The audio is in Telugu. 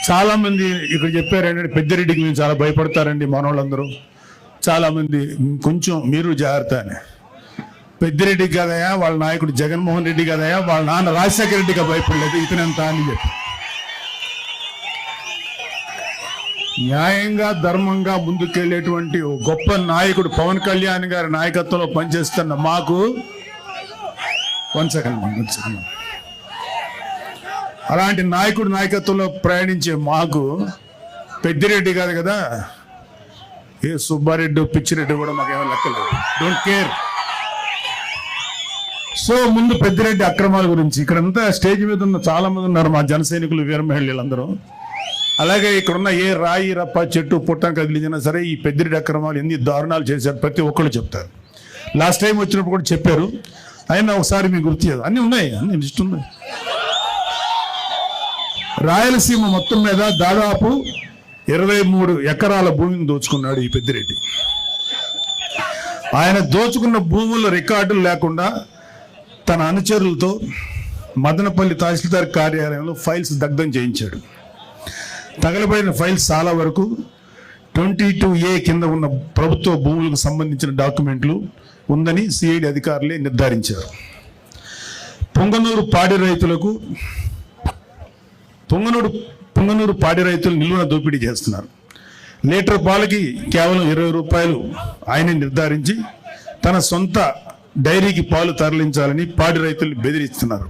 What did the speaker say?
చాలామంది ఇక్కడ చెప్పారండి, పెద్దిరెడ్డికి మేము చాలా భయపడతారండి మనోళ్ళందరూ. చాలామంది కొంచెం మీరు జాగ్రత్త అని. పెద్దిరెడ్డి కదయా వాళ్ళ నాయకుడు జగన్మోహన్ రెడ్డి కదయా, వాళ్ళ నాన్న రాజశేఖర రెడ్డిగా భయపడలేదు, ఇతనంతా అని చెప్పి. న్యాయంగా ధర్మంగా ముందుకెళ్ళేటువంటి గొప్ప నాయకుడు పవన్ కళ్యాణ్ గారి నాయకత్వంలో పనిచేస్తున్న మాకు అలాంటి నాయకుడి నాయకత్వంలో ప్రయాణించే మాకు పెద్దిరెడ్డి కాదు కదా, ఏ సుబ్బారెడ్డి పిచ్చిరెడ్డి కూడా మాకేమో లెక్కలేదు. Don't care. సో ముందు పెద్దిరెడ్డి అక్రమాల గురించి ఇక్కడంతా స్టేజ్ మీద ఉన్న చాలా మంది ఉన్నారు మా జన సైనికులు, వీర మహిళలందరూ. అలాగే ఇక్కడున్న ఏ రాయి రప్ప చెట్టు పుట్టం కదిలించినా సరే ఈ పెద్దిరెడ్డి అక్రమాలు ఎన్ని దారుణాలు చేశారు ప్రతి ఒక్కళ్ళు చెప్తారు. లాస్ట్ టైం వచ్చినప్పుడు కూడా చెప్పారు, అయినా ఒకసారి మీకు గుర్తు చేయదు. అన్నీ ఉన్నాయి, అన్ని లిస్ట్ ఉన్నాయి. రాయలసీమ మొత్తం మీద దాదాపు 23 ఎకరాల భూమిని దోచుకున్నాడు ఈ పెద్దిరెడ్డి. ఆయన దోచుకున్న భూముల రికార్డులు లేకుండా తన అనుచరులతో మదనపల్లి తహసీల్దార్ కార్యాలయంలో ఫైల్స్ దగ్ధం చేయించాడు. తగలబడిన ఫైల్స్ చాలా వరకు 22A కింద ఉన్న ప్రభుత్వ భూములకు సంబంధించిన డాక్యుమెంట్లు ఉందని సిఐడి అధికారులే నిర్ధారించారు. పొంగనూరు పాడి రైతులు నిలువున దోపిడీ చేస్తున్నారు. లీటర్ పాలకి కేవలం 20 రూపాయలు ఆయనే నిర్ధారించి తన సొంత డైరీకి పాలు తరలించాలని పాడి రైతుల్ని బెదిరిస్తున్నారు.